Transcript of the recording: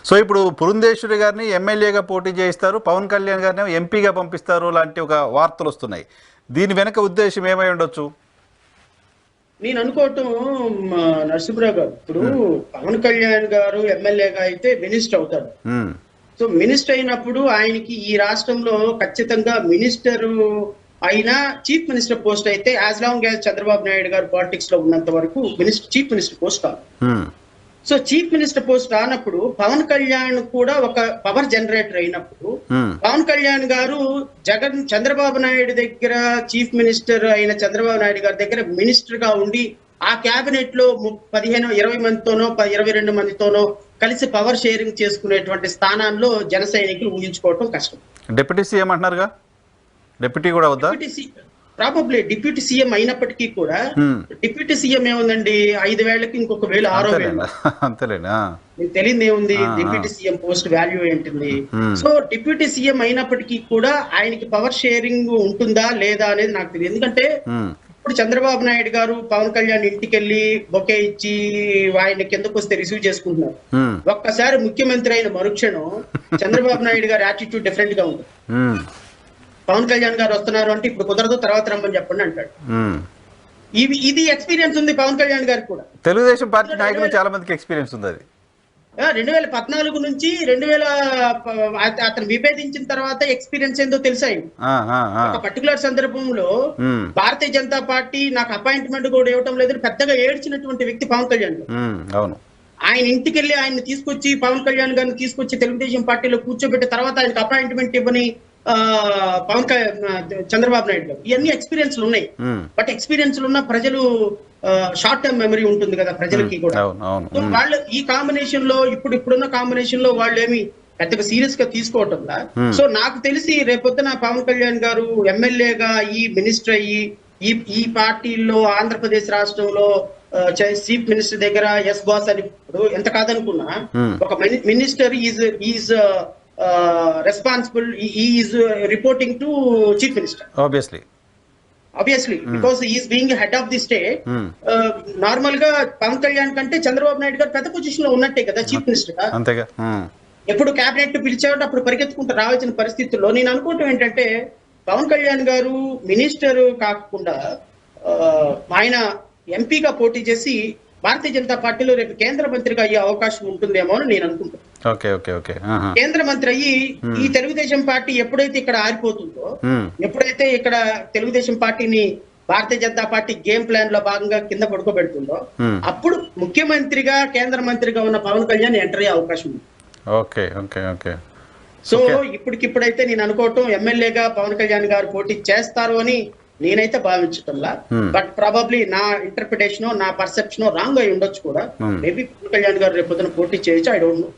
So ఇప్పుడు పురంధేశ్వరి గారిని ఎమ్మెల్యేగా పోటీ చేయిస్తారు, పవన్ కళ్యాణ్ గారిని ఎంపీగా పంపిస్తారు లాంటి ఒక వార్తలు వస్తున్నాయి. దీని వెనక ఉద్దేశం ఏమై ఉండొచ్చు? నేను అనుకోవటం నరసింహరావు గారు, ఇప్పుడు పవన్ కళ్యాణ్ గారు ఎమ్మెల్యేగా అయితే మినిస్టర్ అవుతాడు. సో మినిస్టర్ అయినప్పుడు ఆయనకి ఈ రాష్ట్రంలో ఖచ్చితంగా మినిస్టర్ అయినా చీఫ్ మినిస్టర్ పోస్ట్ అయితే as long as Chandrababu Naidu గారు పాలిటిక్స్ లో ఉన్నంత వరకు చీఫ్ మినిస్టర్ పోస్ట్ కాదు. సో చీఫ్ మినిస్టర్ పోస్ట్ రానప్పుడు పవన్ కళ్యాణ్ కూడా ఒక పవర్ జనరేటర్ అయినప్పుడు పవన్ కళ్యాణ్ గారు చంద్రబాబు నాయుడు దగ్గర చీఫ్ మినిస్టర్ అయిన చంద్రబాబు నాయుడు గారి దగ్గర మినిస్టర్ గా ఉండి ఆ క్యాబినెట్ లో 15-20 మందితోనో 22 మందితోనో కలిసి పవర్ షేరింగ్ చేసుకునేటువంటి స్థానాల్లో జన సైనికులు ఊహించుకోవటం కష్టం. డిప్యూటీ సీఎం అంటున్నారుగా, డిప్యూటీ కూడా వద్దా? ప్రాబబ్లీ డిప్యూటీ సీఎం అయినప్పటికీ కూడా డిప్యూటీ సీఎం ఏముందండి, 5 వేలకి ఇంకొక 6 వేలు అంతేలేనా, మీకు తెలియదు ఏముంది డిప్యూటీ సీఎం పోస్ట్ వాల్యూ ఏంటింది. సో డిప్యూటీ సీఎం అయినప్పటికీ కూడా ఆయనకి పవర్ షేరింగ్ ఉంటుందా లేదా అనేది నాకు తెలియదు. ఎందుకంటే ఇప్పుడు చంద్రబాబు నాయుడు గారు పవన్ కళ్యాణ్ ఇంటికి వెళ్ళి బొకే ఇచ్చి ఆయన కిందకు వస్తే రిసీవ్ చేసుకుంటున్నారు. ఒక్కసారి ముఖ్యమంత్రి అయిన మరుక్షణం చంద్రబాబు నాయుడు గారి యాటిట్యూడ్ డిఫరెంట్ గా ఉంటుంది. పవన్ కళ్యాణ్ గారు వస్తున్నారు అంటే ఇప్పుడు కుదరదు, తర్వాత రమ్మని చెప్పండి అంటాడు. ఇది ఎక్స్పీరియన్స్ ఉంది పవన్ కళ్యాణ్ గారికి కూడా. తెలుగుదేశం పార్టీ నాయకులు చాలా మందికి ఎక్స్పీరియన్స్ ఉంది. అది 2014 నుంచి 2000 అతను విభేదించిన తర్వాత ఎక్స్పీరియన్స్ ఏందో తెలుసా. ఒక పర్టికులర్ సందర్భంలో భారతీయ జనతా పార్టీ నాకు అపాయింట్మెంట్ కూడా ఇవ్వటం లేదని పెద్దగా ఏడ్చినటువంటి వ్యక్తి పవన్ కళ్యాణ్ గారు. ఆయన ఇంటికి వెళ్ళి ఆయన్ని తీసుకొచ్చి పవన్ కళ్యాణ్ గారిని తీసుకొచ్చి తెలుగుదేశం పార్టీలో కూర్చోబెట్టిన తర్వాత ఆయనకు అపాయింట్మెంట్ ఇవ్వని చంద్రబాబు నాయుడు గారు. ఇవన్నీ ఎక్స్పీరియన్స్లు ఉన్నాయి. బట్ ఎక్స్పీరియన్స్లు ఉన్న ప్రజలు షార్ట్ టర్మ్ మెమరీ ఉంటుంది కదా ప్రజలకి కూడా. వాళ్ళు ఈ కాంబినేషన్ లో ఇప్పుడున్న కాంబినేషన్ లో వాళ్ళు ఏమి పెద్దగా సీరియస్ గా తీసుకోవటంలా. సో నాకు తెలిసి రేపొద్దున పవన్ కళ్యాణ్ గారు ఎమ్మెల్యేగా మినిస్టర్ అయ్యి ఈ పార్టీలో ఆంధ్రప్రదేశ్ రాష్ట్రంలో చీఫ్ మినిస్టర్ దగ్గర ఎస్ బాస్ అని ఇప్పుడు ఎంత కాదనుకున్నా ఒక minister is responsible, he is reporting to chief minister obviously because he is being head of the state. Normal గా పవన్ కళ్యాణ్ కంటే చంద్రబాబు నాయుడు గారు పెద్ద పొజిషన్ లో ఉన్నట్టే కదా చీఫ్ మినిస్టర్ గా. అంతేగా ఎప్పుడు కేబినెట్ పిలిచేవాడు అప్పుడు పరిగెత్తుకుంటూ రావాల్సిన పరిస్థితుల్లో నేను అనుకుంటాం ఏంటంటే పవన్ కళ్యాణ్ గారు మినిస్టర్ కాకుండా ఆయన ఎంపీగా పోటీ చేసి భారతీయ జనతా పార్టీలో రేపు కేంద్ర మంత్రిగా అయ్యే అవకాశం ఉంటుందేమో అని నేను అనుకుంటున్నాను. కేంద్ర మంత్రి అయ్యి ఈ తెలుగుదేశం పార్టీ ఎప్పుడైతే ఇక్కడ ఆరిపోతుందో, ఎప్పుడైతే ఇక్కడ తెలుగుదేశం పార్టీని Bharatiya Janata party game plan లో భాగంగా కింద పడుకోబెడుతుందో అప్పుడు ముఖ్యమంత్రిగా కేంద్ర మంత్రిగా ఉన్న పవన్ కళ్యాణ్ ఎంటర్ అయ్యే అవకాశం ఉంది. సో ఇప్పటికిప్పుడైతే నేను అనుకోవటం ఎమ్మెల్యేగా పవన్ కళ్యాణ్ గారు పోటీ చేస్తారు అని నేనైతే భావించటంలా. బట్ ప్రాబబ్లీ నా ఇంటర్ప్రిటేషన్ నా పర్సెప్షన్ రాంగ్ అయి ఉండొచ్చు కూడా. మేబీ పవన్ కళ్యాణ్ గారు రేపు పోటీ చేయొచ్చు, ఐ డోంట్ నో.